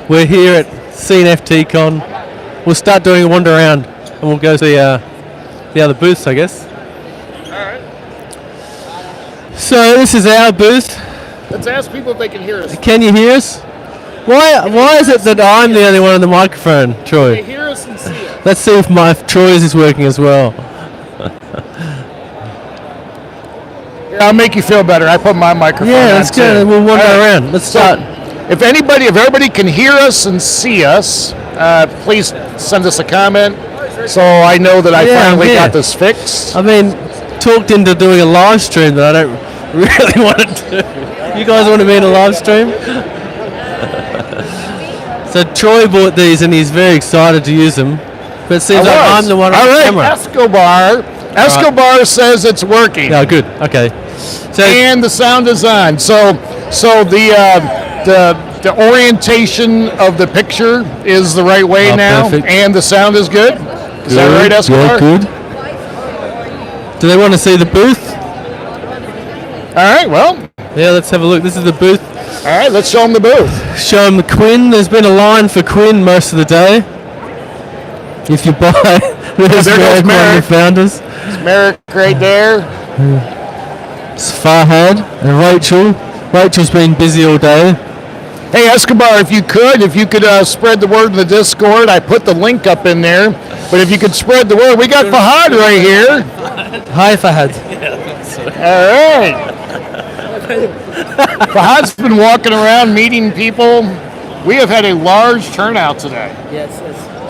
We're here at CNFT Con. We'll start doing a wander around and we'll go to the other booths, I guess. Alright. So this is our booth. Let's ask people if they can hear us. Can you hear us? Why is it that I'm the only one on the microphone, Troy? They hear us and see us. Let's see if my Troy's is working as well. Here, I'll make you feel better. I put my microphone on. Yeah, let's go. We'll wander around. Let's start. If everybody can hear us and see us, please send us a comment so I know that I finally got this fixed. I mean, talked into doing a live stream that I don't really want to do. You guys want to be in a live stream? So Troy bought these and he's very excited to use them. But it seems like I'm the one on the camera. Escobar says it's working. Yeah, good. Okay. So and the sound is on. So the orientation of the picture is the right way now, perfect. And the sound is good. Is that right, Escobar? Yeah, good. Do they want to see the booth? All right. Well. Yeah, let's have a look. This is the booth. All right, let's show them the booth. Show them the Quinn. There's been a line for Quinn most of the day. If you buy, there's Merrick, one of the founders. It's Merrick right there. It's Farhad and Rachel. Rachel's been busy all day. Hey Escobar, if you could spread the word in the Discord. I put the link up in there, but if you could spread the word, we got Fahad right here. Hi Fahad. All right. Fahad's been walking around meeting people. We have had a large turnout today. Yes,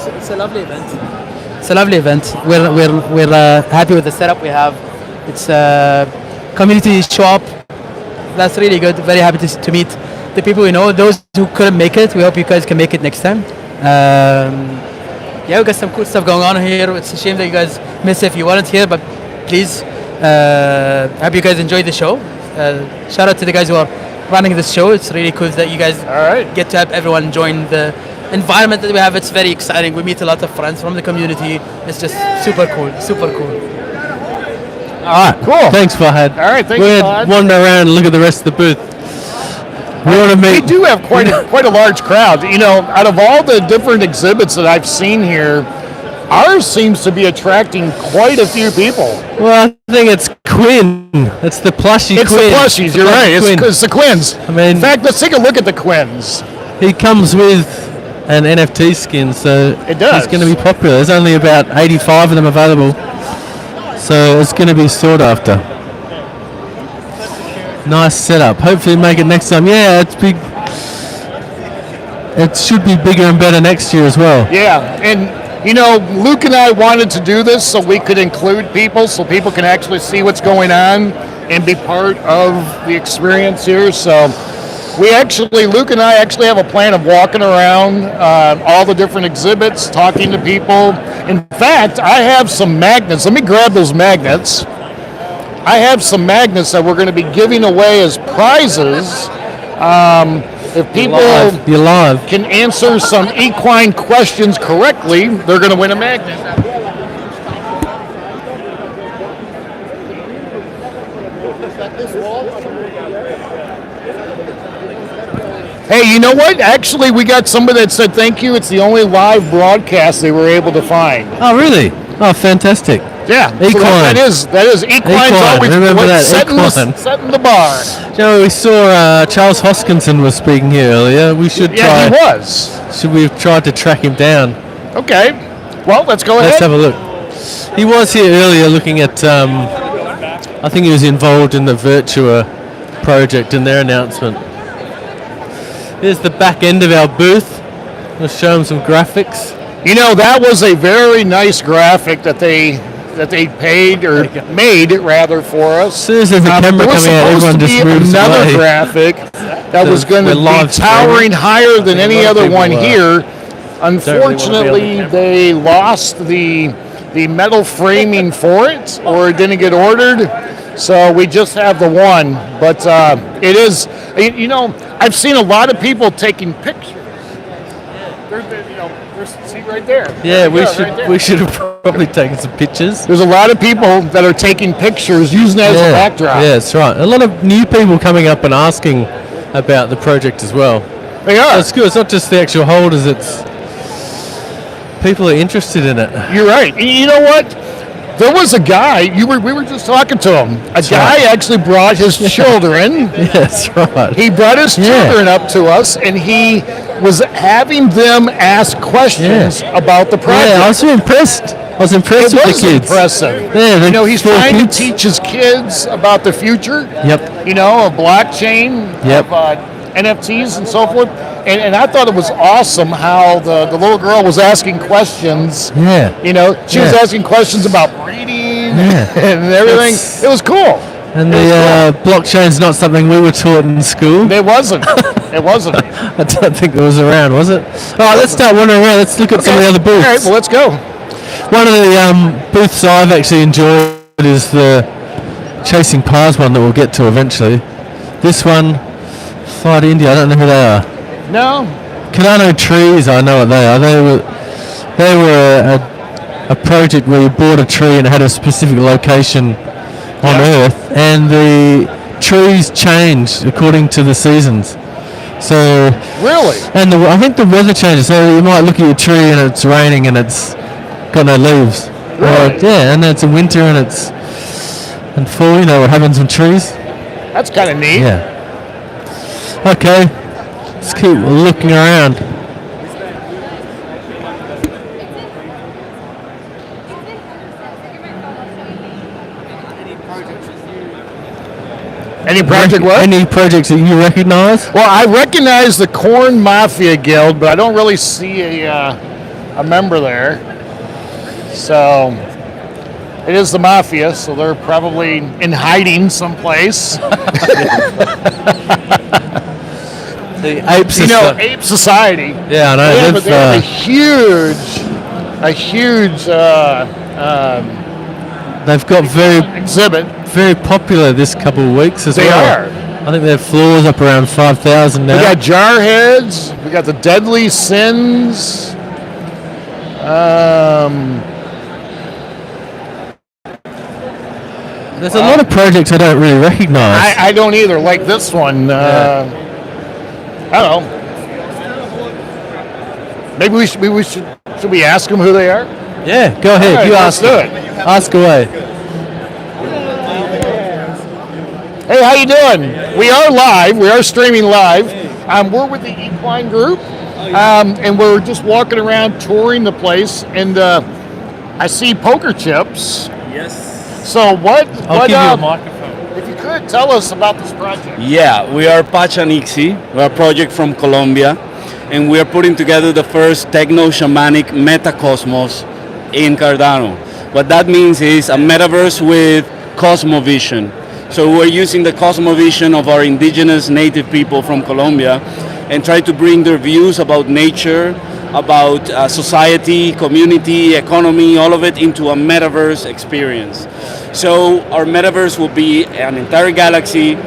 it's a lovely event. It's a lovely event. We're happy with the setup we have. It's a community shop. That's really good. Very happy to meet the people we know. Those who couldn't make it, we hope you guys can make it next time. Yeah, we got some cool stuff going on here. It's a shame that you guys missed it if you weren't here, but please, hope you guys enjoyed the show. Shout out to the guys who are running this show. It's really cool that you guys get to have everyone join the environment that we have. It's very exciting. We meet a lot of friends from the community. It's just super cool, super cool. All right, cool. Thanks, Fahad. All right, thanks, Fahad. We'll wander around and look at the rest of the booth. We do have quite a large crowd. You know, out of all the different exhibits that I've seen here, ours seems to be attracting quite a few people. Well, I think it's Quinn. It's the plushie It's Quinn. the plushies, you're right. It's the Quins. I mean, in fact, let's take a look at the Quins. He comes with an NFT skin, so it does. It's going to be popular. There's only about 85 of them available, so it's going to be sought after. Nice setup. Hopefully make it next time. Yeah, it's big. It should be bigger and better next year as well. Yeah, and you know, Luke and I wanted to do this so we could include people, so people can actually see what's going on and be part of the experience here. So Luke and I actually have a plan of walking around all the different exhibits, talking to people. In fact, I have some magnets. Let me grab those magnets. I have some magnets that we're going to be giving away as prizes. If people can answer some equine questions correctly, they're going to win a magnet. Hey, you know what? Actually, we got somebody that said thank you. It's the only live broadcast they were able to find. Oh, really? Oh, fantastic. Yeah, Equine. So that is Equine's always setting the bar. You know, we saw Charles Hoskinson was speaking here earlier. We should try. Yeah, he was. Should we have tried to track him down? Okay. Well, let's go ahead. Let's have a look. He was here earlier looking at, I think he was involved in the Virtua project in their announcement. Here's the back end of our booth. We'll show him some graphics. You know, that was a very nice graphic that they paid or made rather for us. As soon as there's a camera coming out, everyone just moves another away. Graphic that was going to be towering higher than any other one here. Unfortunately, they lost the metal framing for it, or it didn't get ordered. So we just have the one. But it is, you know, I've seen a lot of people taking pictures. See right there. Yeah, we should have probably taken some pictures. There's a lot of people that are taking pictures using that as a backdrop. Yeah, that's right. A lot of new people coming up and asking about the project as well. They are. It's good. It's not just the actual holders. It's people are interested in it. You're right. And you know what? There was a guy. We were just talking to him. A guy actually brought his children. Yeah, that's right. He brought his children up to us, and he was having them ask questions about the project. Yeah, I was impressed. I was impressed with the kids. Impressive. Yeah, you know, he's cool trying kids. to teach his kids about the future. Yep. You know, of blockchain, Yep. of NFTs and so forth. And I thought it was awesome how the little girl was asking questions. Yeah. You know, she was asking questions about breeding and everything. It was cool. And the blockchain's not something we were taught in school. It wasn't. It wasn't. I don't think it was around, was it? All right, let's start wandering around. Let's look at some of the other booths. All right, well, let's go. One of the booths I've actually enjoyed is the Chasing Pies one that we'll get to eventually. This one, Fight India, I don't know who they are. No. Canano Trees, I know what they are. They were a project where you bought a tree and it had a specific location on Earth, and the trees changed according to the seasons. So really, and I think the weather changes. So you might look at your tree and it's raining and it's got no leaves. Really? And it's in winter and it's and fall. You know what happens with trees? That's kind of neat. Yeah. Okay, let's keep looking around. Any project what? Any projects that you recognize? Well, I recognize the Corn Mafia Guild, but I don't really see a member there. So it is the Mafia, so they're probably in hiding someplace. The Ape Society. You know, Ape Society. Yeah, I know. Yeah, but they have a huge they've got exhibit. very popular this couple of weeks as They well. are. I think their floor's up around 5,000 now. We got Jarheads. We got the Deadly Sins. There's a lot of projects I don't really recognize. I don't either. Like this one. I don't know. Maybe we should we ask them who they are? Yeah, go ahead. All right, you let's ask. do it. Ask away. Hey, how you doing? We are live. We are streaming live. We're with the Equine group, and we're just walking around touring the place. And I see poker chips. Yes. So what? I'll give you a microphone. If you could tell us about this project. Yeah, we are Pachanixi. We're a project from Colombia, and we are putting together the first techno-shamanic metacosmos in Cardano. What that means is a metaverse with cosmovision. So we're using the cosmovision of our indigenous native people from Colombia and try to bring their views about nature, about society, community, economy, all of it into a metaverse experience. So our metaverse will be an entire galaxy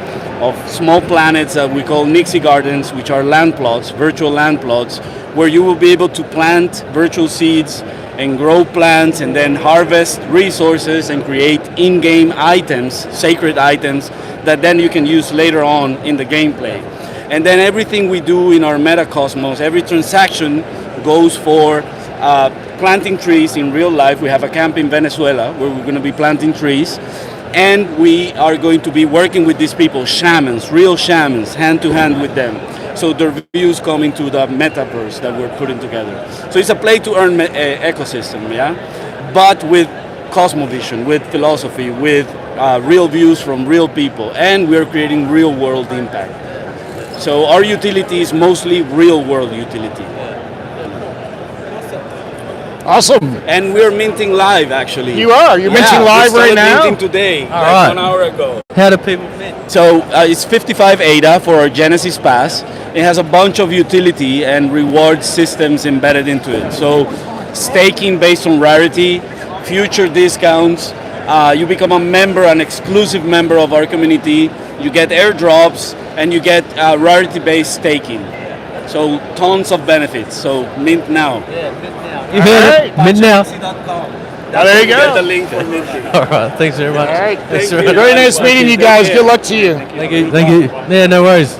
of small planets that we call Nixie Gardens, which are land plots, virtual land plots, where you will be able to plant virtual seeds and grow plants and then harvest resources and create in-game items, sacred items, that then you can use later on in the gameplay. And then everything we do in our metacosmos, every transaction goes for planting trees in real life. We have a camp in Venezuela where we're going to be planting trees. And we are going to be working with these people, shamans, real shamans, hand to hand with them. So their views come into the metaverse that we're putting together. So it's a play to earn ecosystem, yeah? But with cosmovision, with philosophy, with real views from real people. And we're creating real world impact. So our utility is mostly real world utility. Awesome. And we're minting live, actually. You are? You're minting live right now? Minting today, All right. 1 hour ago. How do people mint? So it's 55 ADA for our Genesis Pass. It has a bunch of utility and reward systems embedded into it. So staking based on rarity, future discounts. You become a member, an exclusive member of our community. You get airdrops and you get rarity-based staking. So tons of benefits. So mint now. You heard it. Mint now. There you Get the go. link for minting. All right. Thanks very much. All right. Thanks Thank very you. much. Very nice meeting you guys. Good luck to you. Thank you. Thank you. Yeah, no worries.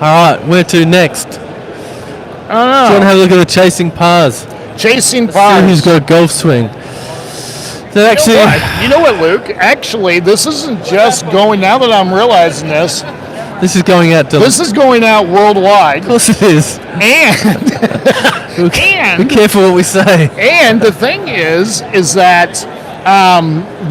All right, where to next? Do I you want to don't know. have a look at the chasing pars? Chasing See Pars. who's got a golf swing. So actually, You know what, Luke? Actually, this isn't just going. Now that I'm realizing this, this is going out to. this is going out worldwide. Of course it is. And Be careful what we say. and the thing is that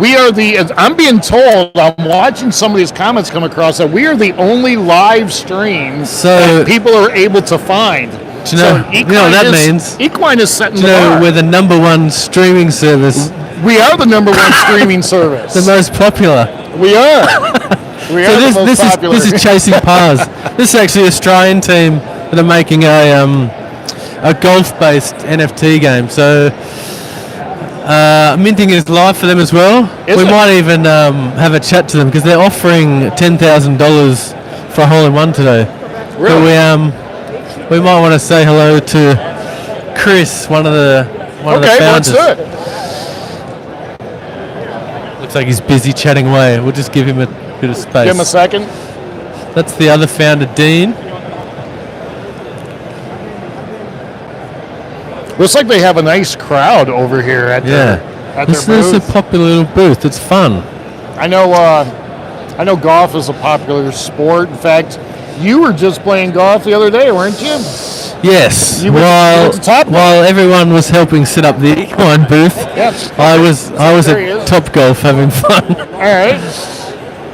we are the. I'm being told. I'm watching some of these comments come across that we are the only live streams So- that people are able to find. Do you know, you know what that means? Equine is setting Do you the know bar. we're the number one streaming service, We are the number one streaming service. the most popular. We are. We are So the most this popular. is chasing pars. This is actually an Australian team that are making a golf-based NFT game. So minting is live for them as well. Is we it? might even have a chat to them because they're offering $10,000 for a hole-in-one today. Really? But we might want to say hello to Chris, one of the Okay, let's founders. do it. Looks like he's busy chatting away. We'll just give him a bit of space. Give him a second. That's the other founder, Dean. Looks like they have a nice crowd over here at Yeah. their This is a booth. popular little booth. It's fun. I know golf is a popular sport. In fact, you were just playing golf the other day, weren't you? Yes. You went to Top Golf. While everyone was helping set up the Equine booth, Yes. I was There he is. at Top Golf having fun. All right.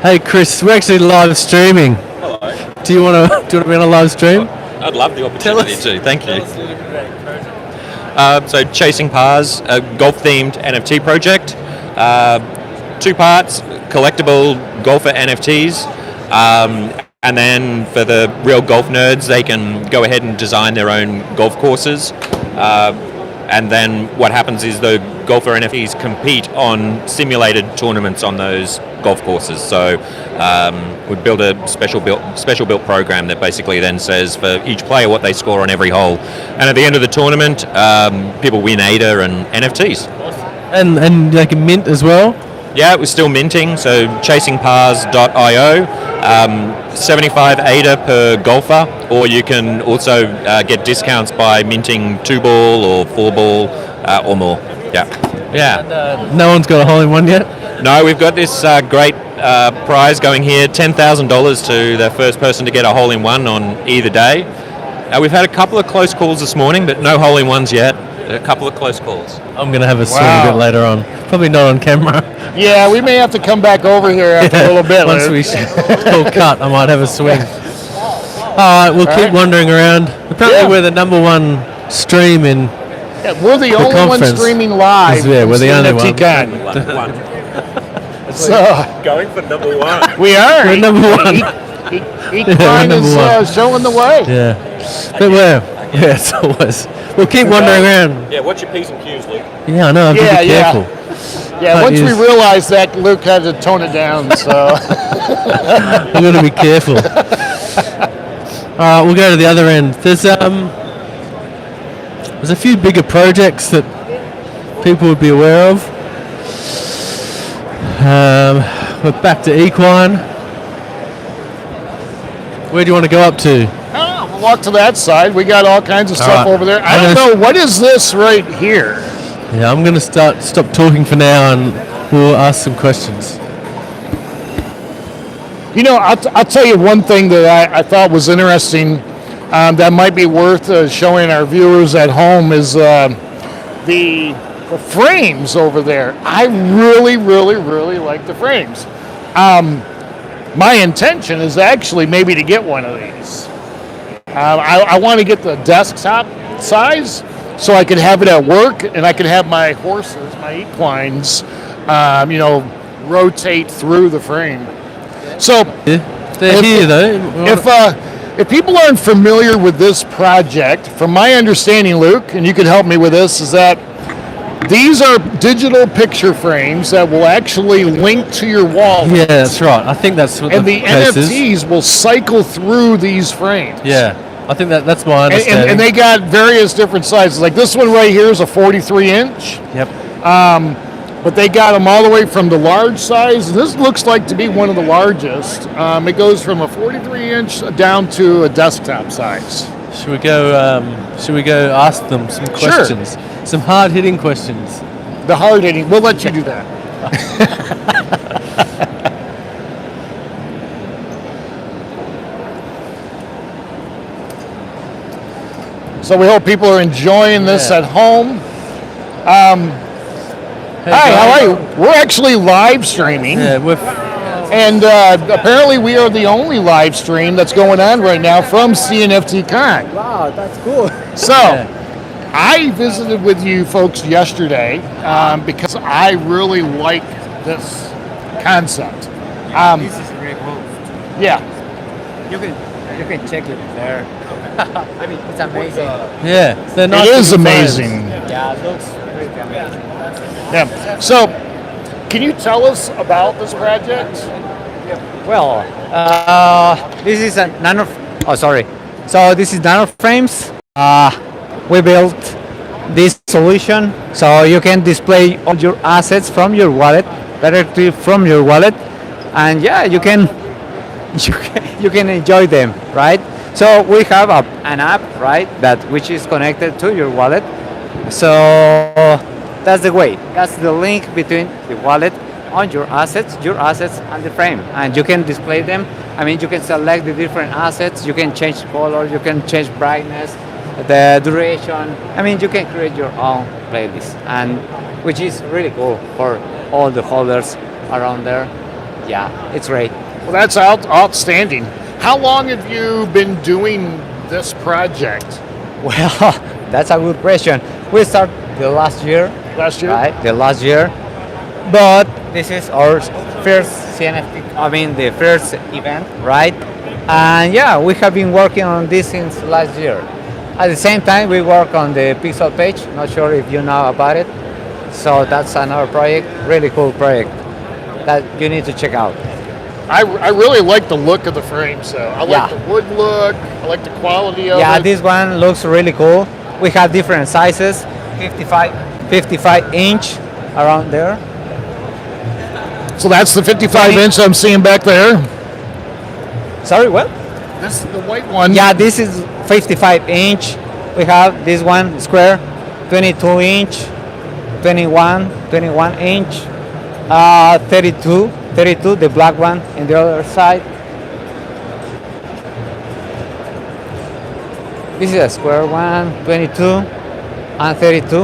Hey Chris, we're actually live streaming. Hello. Do you want to be on a live stream? I'd love the opportunity to. Thank you. So Chasing Pars, a golf-themed NFT project. 2 parts, collectible golfer NFTs. And then for the real golf nerds, they can go ahead and design their own golf courses. And then what happens is the golfer NFTs compete on simulated tournaments on those golf courses. So we build a special built program that basically then says for each player what they score on every hole. And at the end of the tournament, people win ADA and NFTs. And they can mint as well. Yeah, we're still minting, so chasingpars.io, 75 ADA per golfer, or you can also get discounts by minting 2-ball or 4-ball or more. Yeah. No one's got a hole in one yet. No, we've got this great prize going here, $10,000 to the first person to get a hole-in-one on either day. We've had a couple of close calls this morning, but no hole-in-ones yet. A couple of close calls. I'm going to have a swing Wow. a bit later on. Probably not on camera. Yeah, we may have to come back over here after a little bit. Once Luke. we call cut, I might have a swing. All right, we'll keep right. wandering around. Apparently, Yeah. we're the number one stream in. Yeah, we're the only ones conference streaming live. is- yeah, we're the only CNFT one. Con. One. So Going for number one. we are. We're number one. Equine number is one. showing the way. Yeah, but we're it's always. We'll keep wandering around. Yeah, watch your P's and Q's, Luke. Yeah, I know. I'm Yeah, pretty yeah. careful. Yeah, That once we is- realized that, Luke had to tone it down. So I'm going to be careful. All right, we'll go to the other end. There's a few bigger projects that people would be aware of. We're back to Equine. Where do you want to go up to? oh, we'll walk to that side. We got all kinds of stuff right. over there. I I'm don't gonna- know what is this right here. Yeah, I'm going to stop talking for now, and we'll ask some questions. You know, I'll tell you one thing that I thought was interesting that might be worth showing our viewers at home is the frames over there. I really, really, really like the frames. My intention is actually maybe to get one of these. I want to get the desktop size so I can have it at work and I can have my horses, my equines, rotate through the frame. So Yeah, they're here though. if people aren't familiar with this project, from my understanding, Luke, and you can help me with this, is that these are digital picture frames that will actually link to your wall. Yeah, that's right. I think that's what And the the case is. NFTs will cycle through these frames. Yeah, I think that's my And, understanding. and they got various different sizes. Like this one right here is a 43 inch. Yep. But they got them all the way from the large size. This looks like to be one of the largest. It goes from a 43-inch down to a desktop size. Should we go ask them some questions? Some hard-hitting questions. The hard hitting. We'll let you do that. So we hope people are enjoying this at home. Hi, how are you? We're actually live streaming. Yeah, And apparently we are the only live stream that's going on right now from CNFT Con. Wow, that's cool. So, I visited with you folks yesterday because I really like this concept. This is great cool. Yeah. You can check it there. I mean, it's amazing. Yeah, they're nice. It is little amazing. Yeah, it looks really amazing. Yeah. So, can you tell us about this project? Well, this is a nano. Oh, sorry. So this is nano frames. We built this solution so you can display all your assets from your wallet directly from your wallet, and yeah, you can enjoy them, right? So we have an app, right, that which is connected to your wallet. So that's the way. That's the link between the wallet on your assets and the frame, and you can display them. I mean, you can select the different assets. You can change color. You can change brightness, the duration. I mean, you can create your own playlist, and which is really cool for all the holders around there. Yeah, it's great. Well, that's outstanding. How long have you been doing this project? Well, that's a good question. We started the last year. Last year? Right, the last year. But this is our first CNFT, I mean the first event, right? And yeah, we have been working on this since last year. At the same time, we work on the Pixel page. Not sure if you know about it. So that's another project, really cool project that you need to check out. I really like the look of the frame, so I like the wood look, I like the quality of it. Yeah, this one looks really cool. We have different sizes, 55 inch around there. So that's the 55 inch I'm seeing back there? Sorry, what? This is the white one. Yeah, this is 55 inch. We have this one square, 22 inch, 21 inch, 32, the black one in the other side. This is a square one, 22 and 32.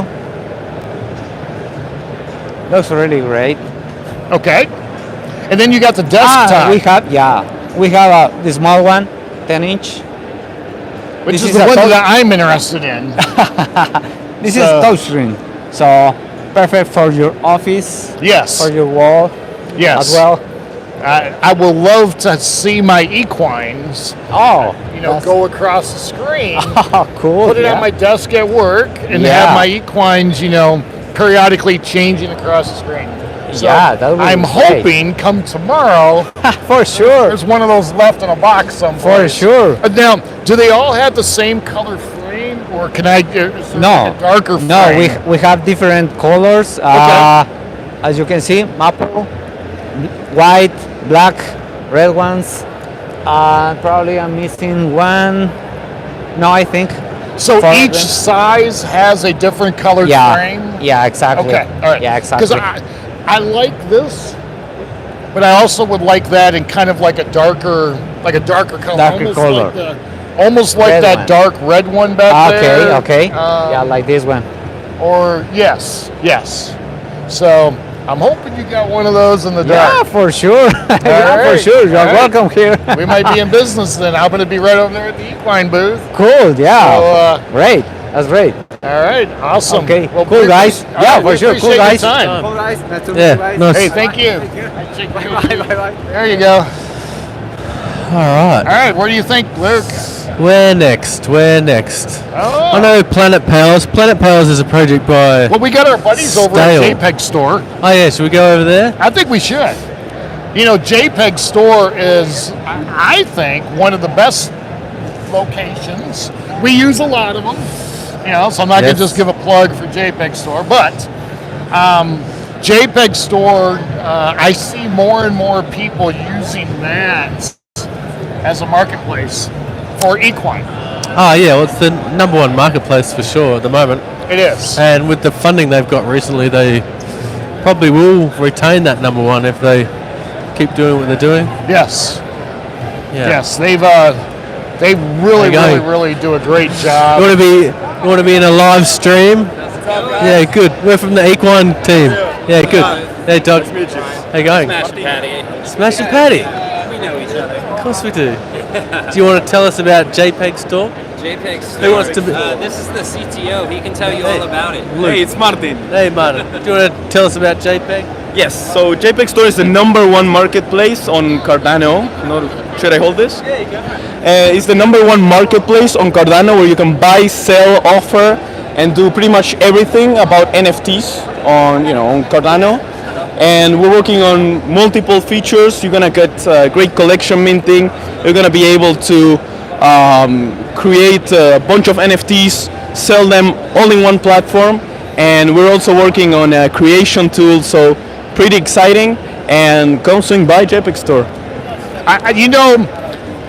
Looks really great. Okay. And then you got the desktop. We have the small one, 10 inch. Which This is is the a one touch- that I'm interested in. This is touchscreen, so perfect for your office, Yes. for your wall Yes. as well. I will love to see my equines, Oh, go across the screen, oh, cool. put it yeah. on my desk at work, and Yeah. have my equines, periodically changing across the screen. So Yeah, that would be I'm great. hoping come tomorrow, For sure, there's one of those left in a box somewhere. for sure. Now, do they all have the same color frame, or can I get No, a darker frame? no, we have different colors. Okay. As you can see, maple, white, black, red ones. Probably I'm missing one. No, I think. So for each them. size has a different colored Yeah, frame? yeah, exactly. Okay, all right. Yeah, exactly. Because I like this, but I also would like that in kind of like a darker color. Darker color. Almost like Red that one. dark red one back there. Okay. Yeah, like this one. Or yes. So I'm hoping you got one of those in the Yeah, dark. for sure. Yeah, for right, sure. You're all right. welcome here. We might be in business then. I'm going to be right over there at the equine booth. Cool. Yeah. So, Great. That's great. all right, awesome. Okay. Well, Cool, we guys. appreciate- Yeah, all right, for we sure. Cool, appreciate your guys. time. Cool, guys. Nice to meet Yeah, you guys. nice. Hey, thank you. Bye. There you go. All right. All right, where do you think, Luke? Where next? Oh. I know Planet Pals. Planet Pals is a project by. Well, we got our buddies over Stale. at JPEG Store. Oh yeah, should we go over there? I think we should. JPEG Store is, I think, one of the best locations. We use a lot of them, so I'm not going Yes. to just give a plug for JPEG Store, but JPEG Store, I see more and more people using that as a marketplace for Equine. Oh yeah, well it's the number one marketplace for sure at the moment. It is. And with the funding they've got recently, they probably will retain that number one if they keep doing what they're doing. Yes. Yeah. Yes, they really do a great job. You want to be in a live stream? Yeah, good. We're from the Equine team. Yeah, good. Hey, Doug. Nice to meet you. How you going? Smash and Patty. Smash and Patty. We know each other. Of course we do. Do you want to tell us about JPEG Store? JPEG Store. Who wants to be? This is the CTO. He can tell you all about it. Luke. Hey, it's Martin. Hey, Martin. Do you want to tell us about JPEG? Yes, so JPEG Store is the number one marketplace on Cardano. Should I hold this? Yeah, you go for it. It's the number one marketplace on Cardano where you can buy, sell, offer, and do pretty much everything about NFTs on Cardano. And we're working on multiple features. You're gonna get great collection minting. You're gonna be able to create a bunch of NFTs, sell them all in one platform. And we're also working on a creation tool, so pretty exciting. And come swing by JPEG Store.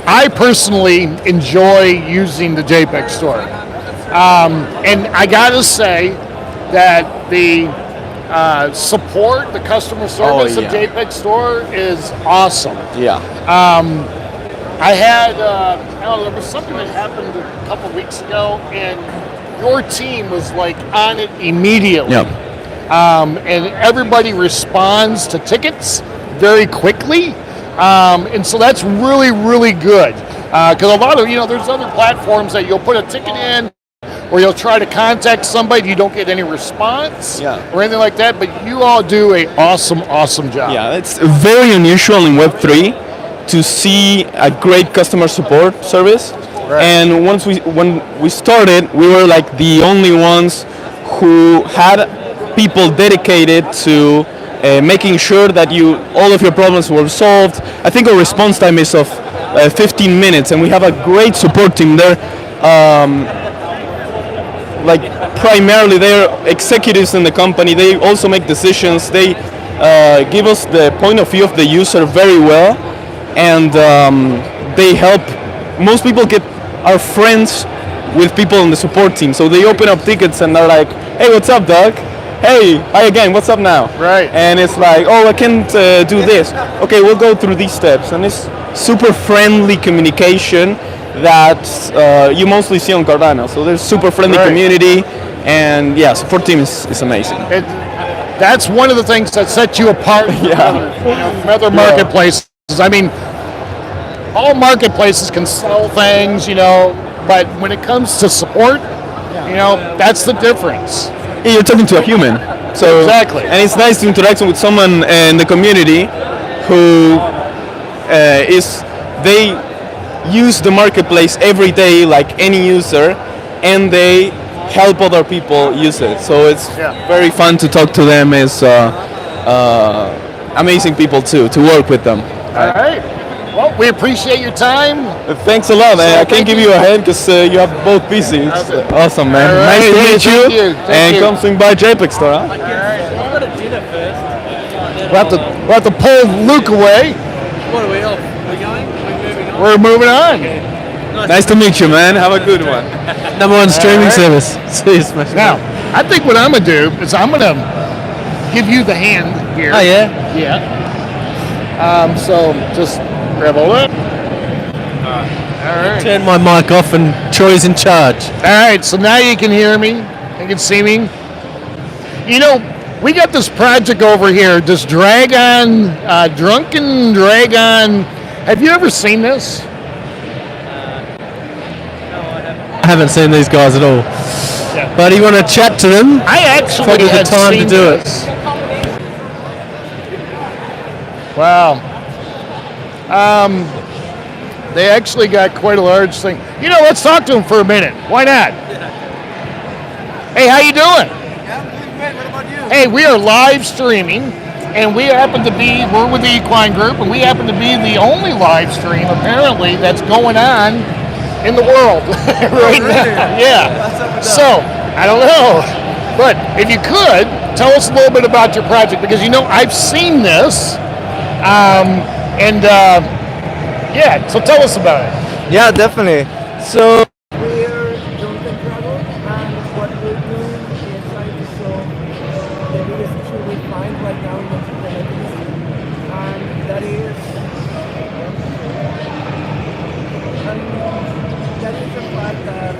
I personally enjoy using the JPEG Store. And I gotta say that the support, the customer service of JPEG Store is awesome. Yeah. I had, there was something that happened a couple weeks ago, and your team was like on it immediately. Yep. And everybody responds to tickets very quickly. And so that's really, really good. Because a lot of, there's other platforms that you'll put a ticket in, or you'll try to contact somebody, you don't get any response or anything like that, but you all do an awesome job. Yeah, it's very unusual in Web3 to see a great customer support service. Right. And when we started, we were like the only ones who had people dedicated to making sure that all of your problems were solved. I think our response time is of 15 minutes, and we have a great support team there. Primarily they're executives in the company. They also make decisions. They give us the point of view of the user very well, and they help. Most people are friends with people on the support team, so they open up tickets and they're like, "Hey, what's up, Doug? Hey, hi again, what's up now?" Right. And it's like, "Oh, I can't do this. Okay, we'll go through these steps." And it's super friendly communication that you mostly see on Cardano. So there's super friendly community, and support team is amazing. That's one of the things that sets you apart from other marketplaces. I mean, all marketplaces can sell things, but when it comes to support, that's the difference. Yeah, you're talking to a human. So exactly. And it's nice to interact with someone in the community who they use the marketplace every day like any user, and they help other people use it. So it's very fun to talk to them. It's amazing people too, to work with them. All right. Well, we appreciate your time. Thanks a lot. I can't give you a hand because you have both busy. It's awesome, man. All right. Nice to meet you. Thank you. Come swing by JPEG Store. Huh? We'll have to pull Luke away. What are we off? We're going? We're moving on? We're moving on. Nice to meet you, man. Have a good one. Number one streaming service. See you, Smash. Now, I think what I'm going to do is I'm going to give you the hand here. Oh, yeah? Yeah. So just grab hold of it. All right. Turn my mic off and Troy's in charge. All right, so now you can hear me. You can see me. We got this project over here, this Drunken Dragon. Have you ever seen this? I haven't seen these guys at all. Yeah. But you want to chat to them? I actually Probably the had time to seen do this. Wow. They actually got quite a large thing. Let's talk to them for a minute. Why not? Hey, how you doing? Yeah, I'm doing great. What about you? Hey, we are live streaming, and we're with the Equine Group, and we happen to be the only live stream, apparently, that's going on in the world right now. Yeah. So, I don't know. But if you could, tell us a little bit about your project, because I've seen this, yeah. So tell us about it. Yeah, definitely. So We're Jonathan Travel, and what we're doing is trying to solve the biggest issue we find right now in the communities, and that is the fact that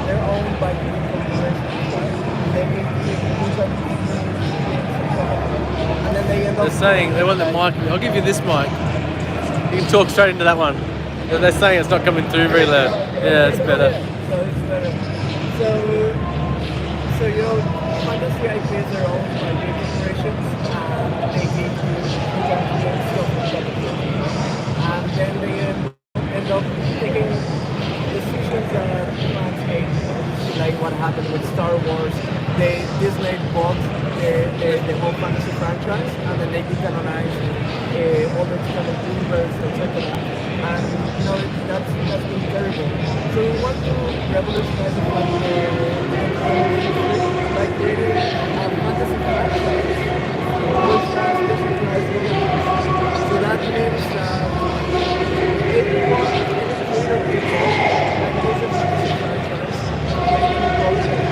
they're owned by big corporations. They need and then they end up. They're saying they want the mic. I'll give you this mic. You can talk straight into that one. They're saying it's not coming through very loud. Yeah, it's better. So it's better. So fantasy IPs are owned by big corporations, and they need to stuff like that. And then they end up taking decisions that fans hate, like what happened with Star Wars. Disney bought the whole fantasy franchise, and then they decanonized all the Yumi Universe, etc. And that's been terrible. So we want to revolutionize the like creating a fantasy franchise which has decentralized governance. So that means that everyone, any creator can go and use a fantasy franchise, make any project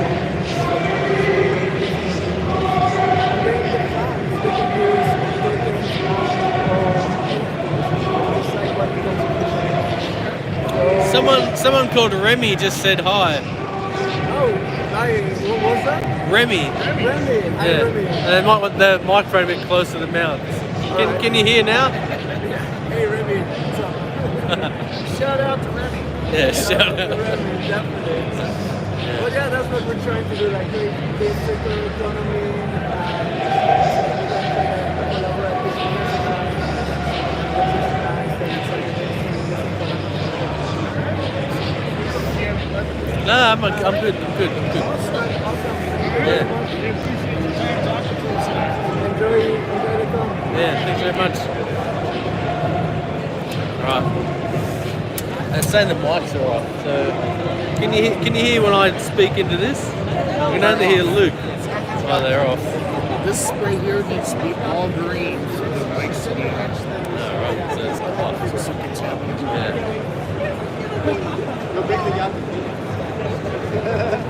Someone called Remy just said hi. Oh, hi. What was that? Remy. Remy. Hi, Yeah. Remy. And they might want the microphone a bit closer to the mouth. Can you hear now? Hey, Remy. What's up? Shout out to Remy. Yeah, shout out. To Remy, definitely. But yeah, that's what we're trying to do, like create circular economy, collaborate with No, I'm good. I'm good. Yeah. Enjoy the con. Yeah, thanks very much. Right. They're saying the mics are off, so can you hear when I speak into this? You can only hear Luke. Oh, they're off. This spray here needs to be all green for the mics to be on. Alright, so it's off. Something's happening. Yeah.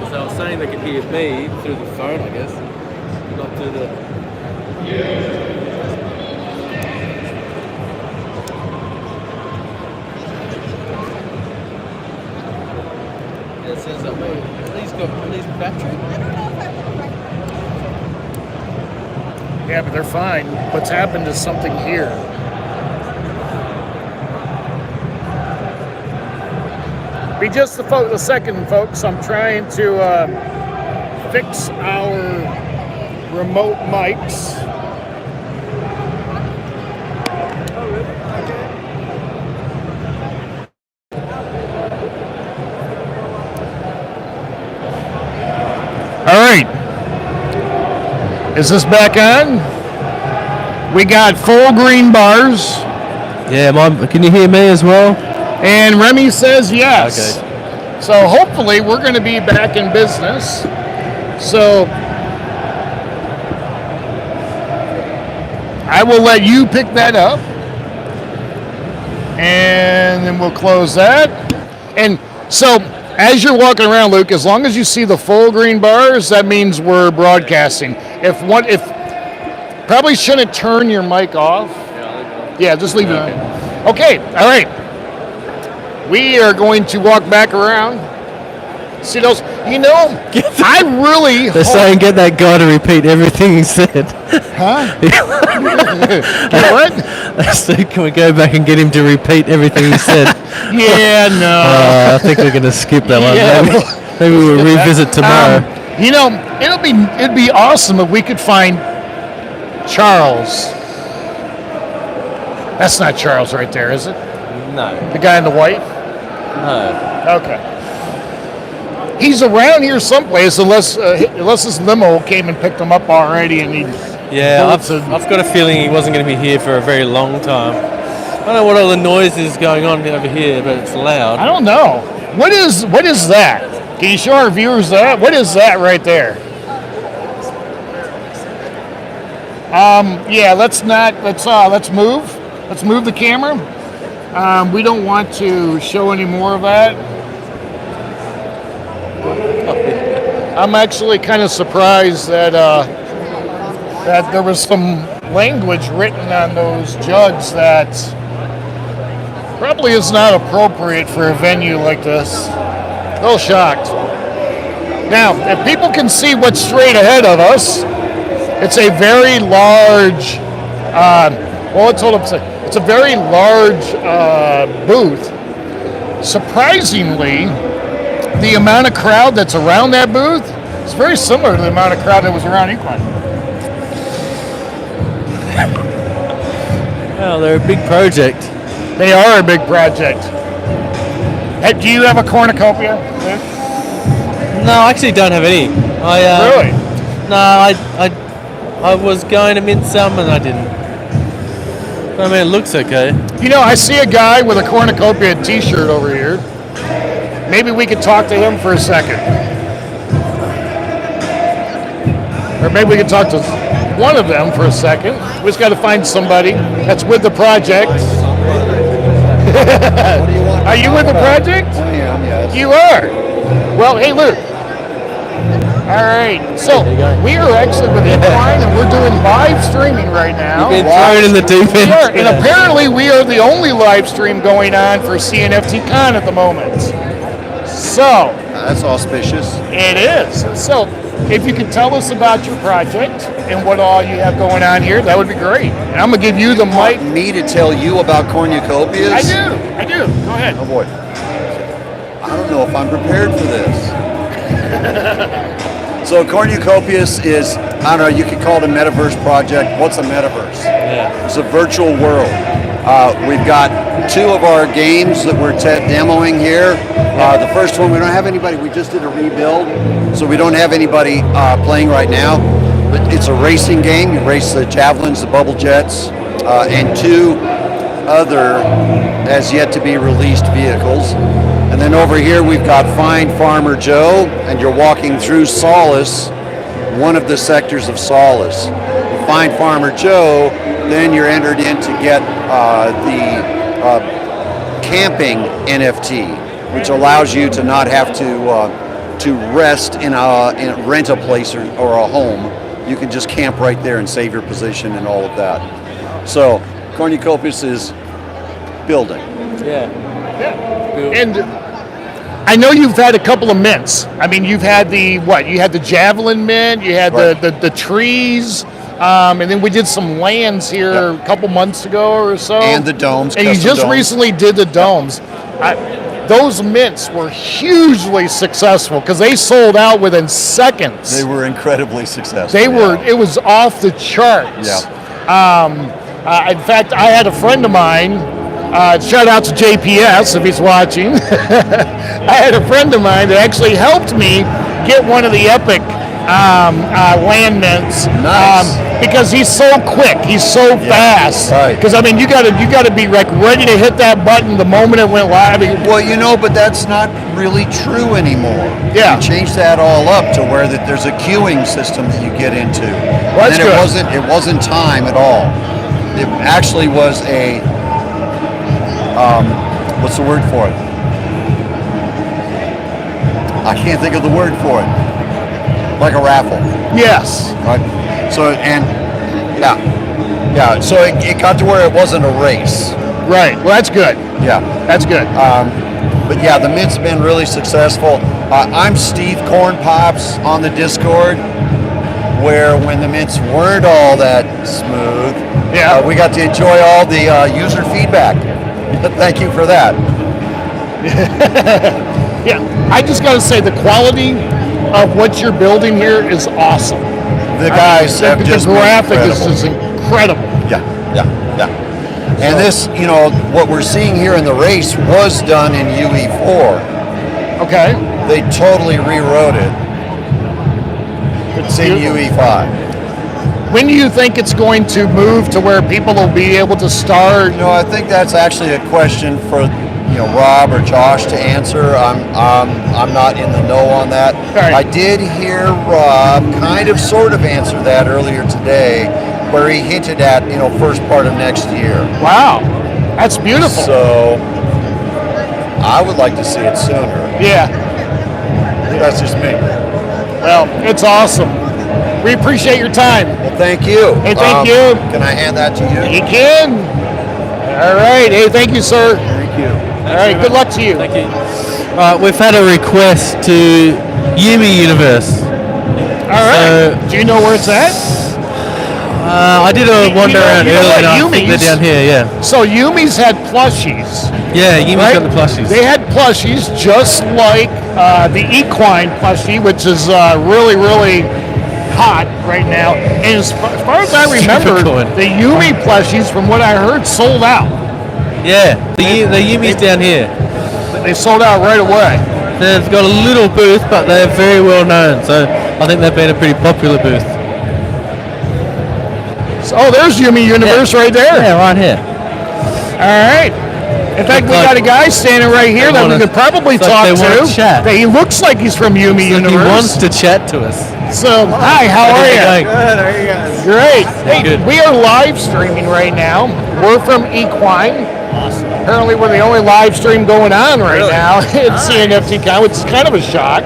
So I was saying they could hear me through the phone, I guess, not through the. It says that way. Please battery. Yeah, but they're fine. What's happened is something here. Be just a second, folks. I'm trying to fix our remote mics. All right. Is this back on? We got full green bars. Yeah, can you hear me as well? And Remy says yes. Okay. So hopefully we're going to be back in business. So I will let you pick that up. And then we'll close that. And so as you're walking around, Luke, as long as you see the full green bars, that means we're broadcasting. If probably shouldn't turn your mic off. Yeah, just leave it on. Okay, all right. We are going to walk back around. See those? I really. They're saying get that guy to repeat everything he said. Huh? What? They said, can we go back and get him to repeat everything he said? Yeah, no. I think we're going to skip that one. Yeah, Maybe we'll revisit tomorrow. It'd be awesome if we could find Charles. That's not Charles right there, is it? No. The guy in the white? No. Okay. He's around here someplace, unless his limo came and picked him up already, and he. Yeah, I've got a feeling he wasn't going to be here for a very long time. I don't know what all the noise is going on over here, but it's loud. I don't know. What is that? Can you show our viewers that? What is that right there? Yeah, let's move. Let's move the camera. We don't want to show any more of that. I'm actually kind of surprised that that there was some language written on those jugs that probably is not appropriate for a venue like this. A little shocked. Now, if people can see what's straight ahead of us, it's a very large, it's a very large booth. Surprisingly, the amount of crowd that's around that booth is very similar to the amount of crowd that was around Equine. Well, they're a big project. They are a big project. Hey, do you have a cornucopia? No, I actually don't have any. Really? No, I was going to mint some and I didn't. But I mean, it looks okay. You know, I see a guy with a cornucopia t-shirt over here. Maybe we could talk to him for a second. Or maybe we could talk to one of them for a second. We just got to find somebody that's with the project. Are you with the project? I am, yes. You are? Well, hey, Luke. All right, so we are actually with Equine, and we're doing live streaming right now. You've been thrown in the deep end. We are, and apparently we are the only live stream going on for CNFT Con at the moment. So That's auspicious. it is. So if you could tell us about your project and what all you have going on here, that would be great. And I'm gonna give you the mic. Want me to tell you about cornucopias? I do. Go ahead. Oh boy. I don't know if I'm prepared for this. So cornucopias is, I don't know, you could call it a metaverse project. What's a metaverse? Yeah. It's a virtual world. We've got 2 of our games that we're demoing here. The first one, we don't have anybody, we just did a rebuild, so we don't have anybody playing right now. But it's a racing game. You race the javelins, the bubble jets, and 2 other as yet to be released vehicles. And then over here we've got Find Farmer Joe, and you're walking through Solace, one of the sectors of Solace. You find Farmer Joe, then you're entered in to get the camping NFT, which allows you to not have to rest in rent a place or a home. You can just camp right there and save your position and all of that. So Cornucopias is building. Yeah. And I know you've had a couple of mints. I mean, you've had the You had the javelin mint. You had Right. the trees. And then we did some lands here a couple months ago or so. And the domes. And you custom just domes. recently did the domes. Those mints were hugely successful because they sold out within seconds. They were incredibly successful. It was off the charts. Yeah. In fact, I had a friend of mine, shout out to JPS if he's watching. I had a friend of mine that actually helped me get one of the Epic land mints. Nice. Because he's so quick, he's so fast. Right. Because I mean, you got to be like ready to hit that button the moment it went live. Well, you know, but that's not really true anymore. Yeah. We changed that all up to where that there's a queuing system that you get into. Well, and that's then good. it wasn't time at all. It actually was a what's the word for it? I can't think of the word for it. Like a raffle. Yes. Right. So so it got to where it wasn't a race. Right. Well, that's good. Yeah. That's good. But yeah, the mint's been really successful. I'm Steve Corn Pops on the Discord, where when the mints weren't all that smooth, we got to enjoy all the user feedback. Thank you for that. Yeah, I just got to say the quality of what you're building here is awesome. The guys have the just been graphic is incredible. just incredible. Yeah. And this, what we're seeing here in the race was done in UE4. Okay. They totally rewrote it. It's in UE5. When do you think it's going to move to where people will be able to start? I think that's actually a question for Rob or Josh to answer. I'm not in the know on that. Right. I did hear Rob kind of sort of answer that earlier today, where he hinted at first part of next year. Wow, that's beautiful. So I would like to see it sooner. Yeah. That's just me. Well, it's awesome. We appreciate your time. Well, thank you. Hey, thank you. Can I hand that to you? You can. All right. Hey, thank you, sir. Thank you. All right. Good luck to you. Thank you. We've had a request to Yumi Universe. All right. Do you know where it's at? I did a wander around you know earlier, what, and I think they're Yumi's- down here. Yeah. So Yumi's had plushies. Yeah, Yumi's Right? got the plushies. They had plushies just like the Equine plushie, which is really, really hot right now. And as far as I remember, Typical. the Yumi plushies, from what I heard, sold out. Yeah, the Yumi's down here. They sold out right away. They've got a little booth, but they're very well known. So I think they've been a pretty popular booth. Oh, there's Yumi Universe right there. Yeah, right here. All right. In fact, we got a guy standing right here that we could probably it's like talk they wanna to. chat. He looks like he's from Yumi He Universe. wants to chat to us. So, hi, how are you? Good, how are you guys? Great. Hey, Good. we are live streaming right now. We're from Equine. Awesome. Apparently, we're the only live stream going on right now at CNFT Con, which is kind of a shock.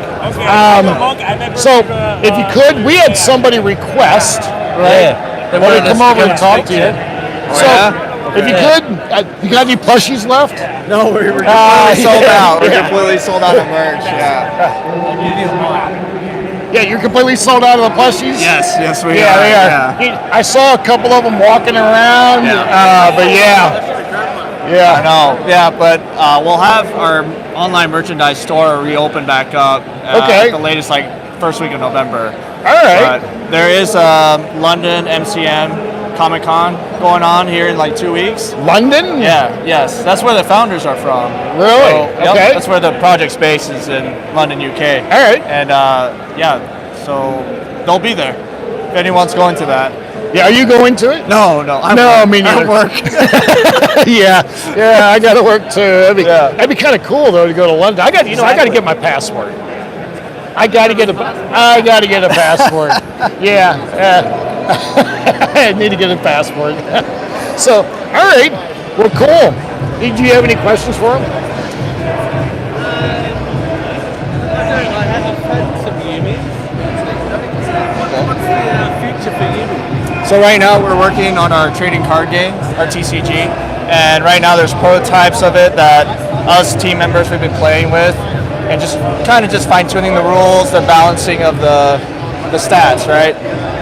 So, if you could, we had somebody request, right? Yeah. They Want to wanted us come over to and talk to you. So, if you could, you got any plushies left? No, we're completely sold out. We're Yeah. completely sold out of merch. Yeah. Yeah, you're completely sold out of the plushies? Yes, we Yeah, are. they are. Yeah. I saw a couple of them walking around, but yeah. I know. Yeah, but we'll have our online merchandise store reopen back up. Okay. At the latest, first week of November. All right. But there is London MCM Comic Con going on here in 2 weeks. London? Yeah, yes. That's where the founders are from. Really? So, yep, Okay. that's where the project space is, in London, UK. All right. And so they'll be there if anyone's going to that. Yeah, are you going to it? No, I mean, I work. yeah, I got to work too. That'd be kind of cool though to go to London. I got to get my passport. I got to get a passport. Yeah. I need to get a passport. So, all right. Well, cool. Do you have any questions for him? So right now we're working on our trading card game, our TCG, and right now there's prototypes of it that us team members we've been playing with, and just kind of fine tuning the rules, the balancing of the stats, right?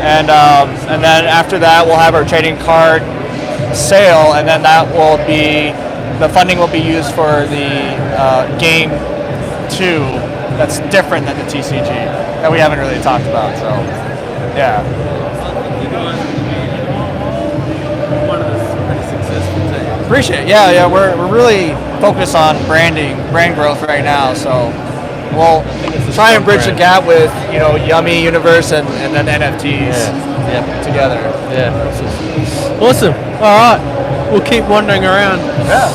And then after that we'll have our trading card sale, and then the funding will be used for the game 2 that's different than the TCG that we haven't really talked about. So yeah. Appreciate it. Yeah, we're really focused on brand growth right now. So we'll try and bridge the gap with Yumi Universe and then NFTs together. Yeah. Awesome. All right. We'll keep wandering around. Yeah.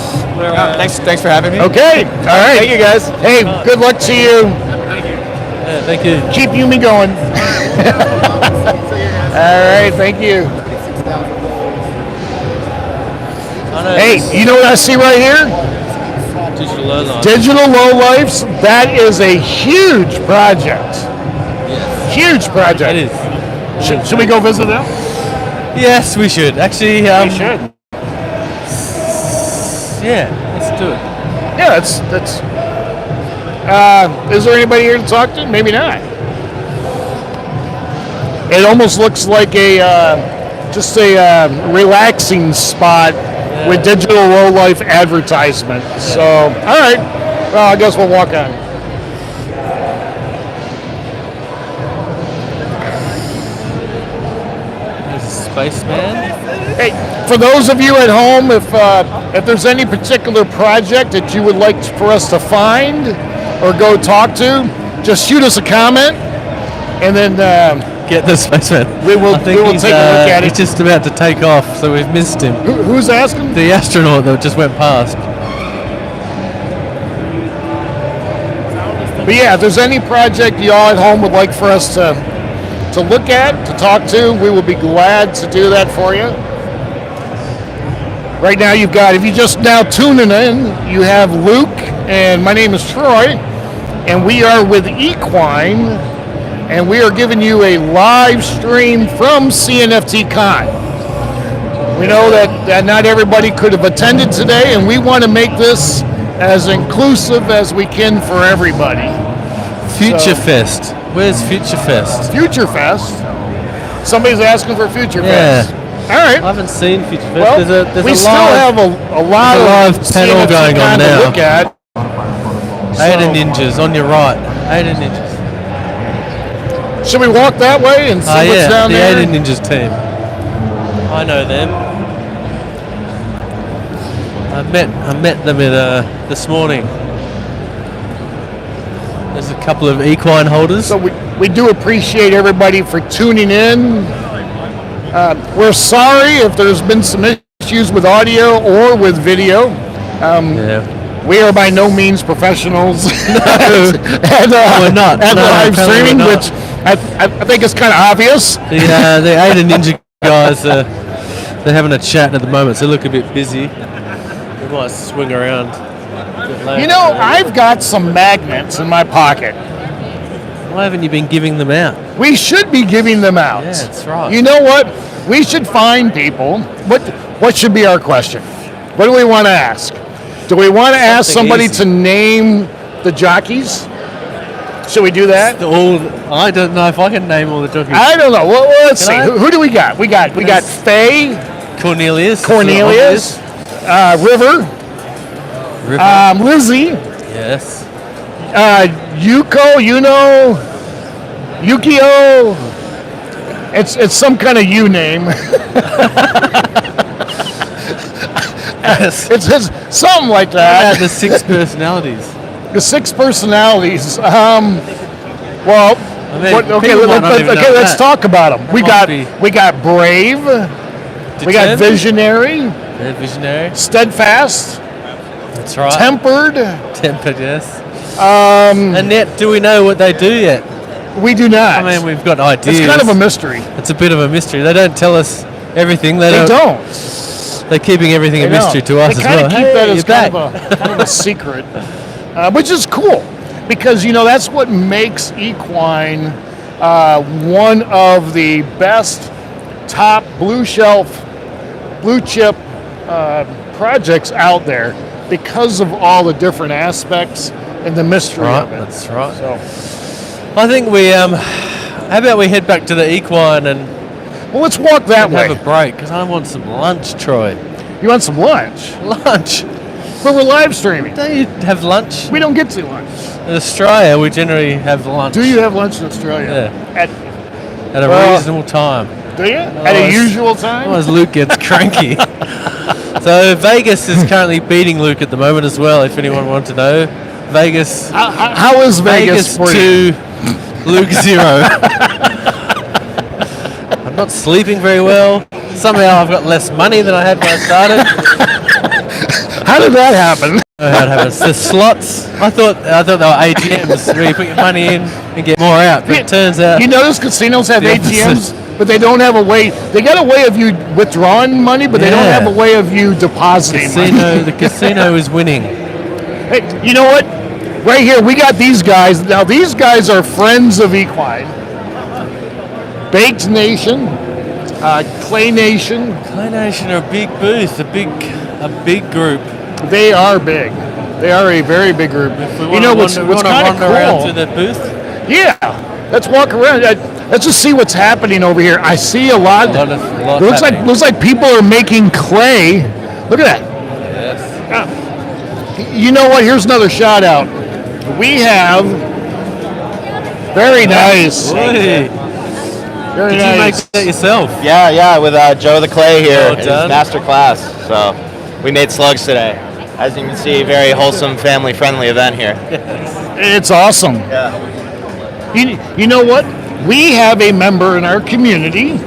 Thanks for having me. Okay. All right. Thank you guys. Hey, good luck to you. Yeah, thank you. Keep Yumi going. All right. Thank you. Hey, you know what I see right here? Digital Lowlife. Digital Lowlifes. That is a huge project. Yes. Huge project. It is. Should we go visit them? Yes, we should. Actually, We should. Yeah, let's do it. Yeah, that's. Is there anybody here to talk to? Maybe not. It almost looks like just a relaxing spot with digital low life advertisement. So, all right. Well, I guess we'll walk on. There's a spaceman. Hey, for those of you at home, if there's any particular project that you would like for us to find or go talk to, just shoot us a comment, and then Get the spaceman. we will I think take a he's, look at He's it. just about to take off, so we've missed him. Who's asking? The astronaut that just went past. But yeah, if there's any project y'all at home would like for us to look at, to talk to, we will be glad to do that for you. Right now you've got, if you just now tuning in, you have Luke, and my name is Troy, and we are with Equine, and we are giving you a live stream from CNFT Con. We know that not everybody could have attended today, and we want to make this as inclusive as we can for everybody. Future Fest. Where's Future Fest? Future Fest? Somebody's asking for Future Yeah. Fest. All right. I haven't seen Future Fest. Well, there's we a still live, have a lot there's a of live panel CNFT going on to now. look at. Ada Ninjas on your right. Ada Ninjas. Should we walk that way and see what's down the there? Ada Ninjas team. I know them. I met them this morning. There's a couple of equine holders. So we do appreciate everybody for tuning in. We're sorry if there's been some issues with audio or with video. We are by no means professionals at we're not. live streaming, we're not. which I think is kind of obvious. The Ada Ninja guys, they're having a chat at the moment, so they look a bit busy. We might swing around a bit later. You know, I've got some magnets in my pocket. Why haven't you been giving them out? We should be giving them out. Yeah, that's right. You know what? We should find people. What should be our question? What do we want to ask? Do we want to ask somebody easy. to name the jockeys? Should we do that? I don't know if I can name all the jockeys. I don't know. Well, let's see. Can I? Who do we got? We got Faye, Cornelius, River, Lizzie, yes, Yuko, Yukio. It's some kind of U name. It's something like that. the 6 personalities. The 6 personalities. Well, let's talk about them. We got Brave. We got Determined? Visionary. Yeah, visionary. Steadfast. That's right. Tempered. Tempered, yes. Annette, do we know what they do yet? We do not. I mean, we've got ideas. It's kind of a mystery. It's a bit of a mystery. They don't tell us everything. They don't. They're keeping everything a mystery to us they as well. Keep that as you're kind back. of a secret, which is cool because that's what makes Equine one of the best top blue chip projects out there because of all the different aspects and the mystery of it. That's right. So, I think we how about we head back to the Equine and let's walk that way. Have a break because I want some lunch, Troy. You want some lunch? Lunch. But we're live streaming. Don't you have lunch? We don't get to lunch. In Australia, we generally have lunch. Do you have lunch in Australia? Yeah. At a reasonable time. Do you? At a usual time? Otherwise, Luke gets cranky. So Vegas is currently beating Luke at the moment as well. If anyone wants to know, Vegas. How is Vegas for you? 2, Luke 0. I'm not sleeping very well. Somehow I've got less money than I had when I started. How did that happen? How it happens. The slots. I thought they were ATMs where you put your money in and get more out. But it turns out. You notice casinos have ATMs, but they don't have a way. They got a way of you withdrawing money, but they don't have a way of you depositing money. The casino is winning. Hey, you know what? Right here, we got these guys. Now, these guys are friends of Equine. Baked Nation, Clay Nation. Clay Nation are a big booth, a big group. They are big. They are a very big group. What's kind of cool? Around to the booth? Yeah, let's walk around. Let's just see what's happening over here. I see a lot. It looks like people are making clay. Look at that. Yes. You know what? Here's another shout out. We have very nice. Did Very you nice. make that yourself? Yeah, with Joe the Clay here. Well His done. master class. So we made slugs today. As you can see, very wholesome, family-friendly event here. It's awesome. Yeah. You know what? We have a member in our community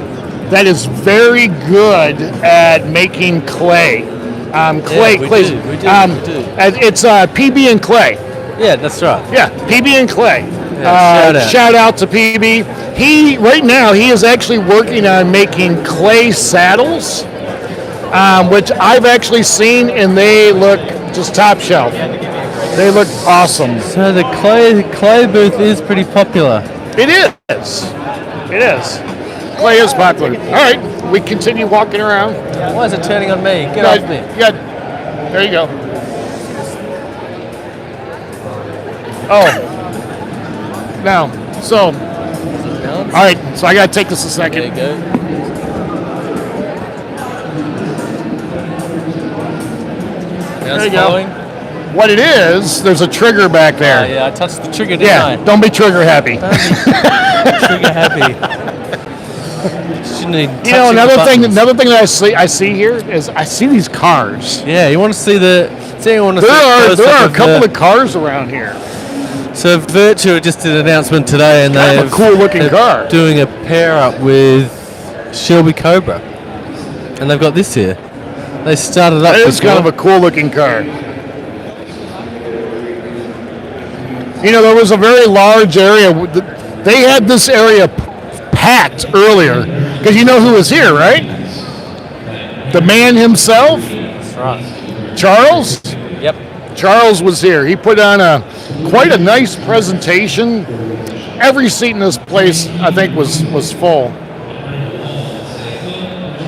that is very good at making clay. Clay. We Clays. do. It's PB and Clay. Yeah, that's right. Yeah, PB and Clay. Shout out to PB. Right now he is actually working on making clay saddles, which I've actually seen, and they look just top shelf. They look awesome. So the clay booth is pretty popular. It is. It is. Clay is popular. All right, we continue walking around. Why is it turning on me? Get off me. There you go. Oh. Now, so. All right, so I got to take this a second. There you go. There you go. What it is, there's a trigger back there. Yeah, I touched the trigger, didn't I? Don't be trigger happy. Trigger happy. Shouldn't need another thing that I see here is I see these cars. Yeah, you want to see the. There are a couple of cars around here. So Virtua just did an announcement today, and they have a cool looking car. Doing a pair up with Shelby Cobra, and they've got this here. They started up. It is kind of a cool looking car. There was a very large area. They had this area packed earlier because you know who was here, right? The man himself. That's right. Charles. Yep. Charles was here. He put on quite a nice presentation. Every seat in this place, I think, was full.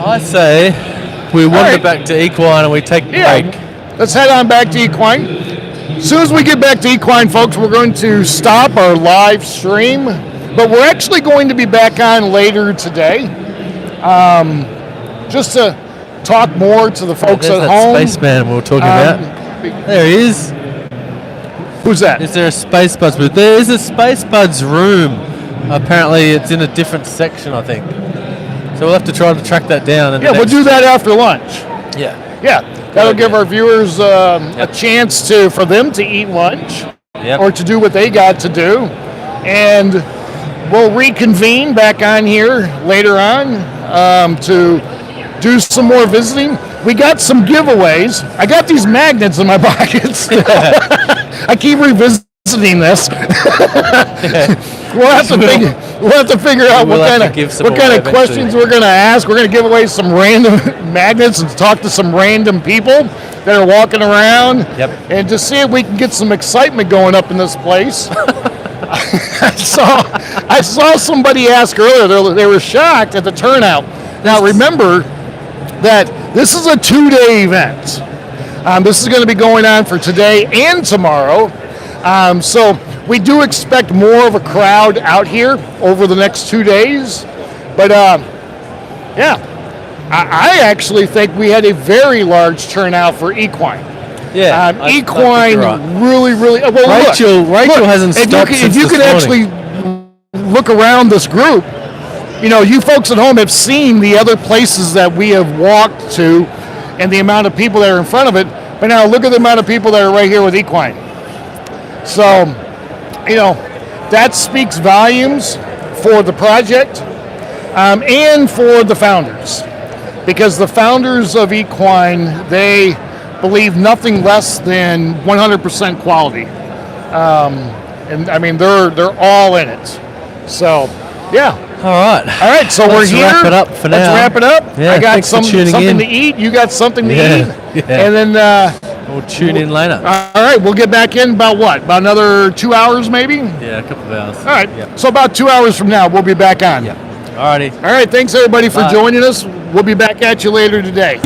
I say we wander back to Equine and we take a break. Let's head on back to Equine. As soon as we get back to Equine, folks, we're going to stop our live stream, but we're actually going to be back on later today, just to talk more to the folks at home. That spaceman we were talking about. There he is. Who's that? Is there a Space Buds booth? There is a Space Buds room. Apparently, it's in a different section, I think. So we'll have to try to track that down. We'll do that after lunch. Yeah. That'll give our viewers a chance for them to eat lunch or to do what they got to do. And we'll reconvene back on here later on to do some more visiting. We got some giveaways. I got these magnets in my pockets. I keep revisiting this. We'll have to figure out what kind of questions we're going to ask. We're going to give away some random magnets and talk to some random people that are walking around, and to see if we can get some excitement going up in this place. I saw somebody ask earlier. They were shocked at the turnout. Now remember that this is a 2-day event. This is going to be going on for today and tomorrow. So we do expect more of a crowd out here over the next 2 days. But I actually think we had a very large turnout for Equine. Equine really. Well, Rachel hasn't stopped since if you could actually look around this group, you folks at home have seen the other places that we have walked to and the amount of people that are in front of it. But now look at the amount of people that are right here with Equine. So, that speaks volumes for the project and for the founders. Because the founders of Equine, they believe nothing less than 100% quality. And I mean, they're all in it. So, All right, so we're here. Let's wrap it up for now. Let's wrap it up. Yeah, I got thanks for tuning something in. to eat. You got something to eat. Yeah. And then we'll tune in later. All right, we'll get back in about what? About another 2 hours maybe? Yeah, a couple of hours. All right, so about 2 hours from now, we'll be back on. All righty. All right, thanks everybody for joining us. We'll be back at you later today.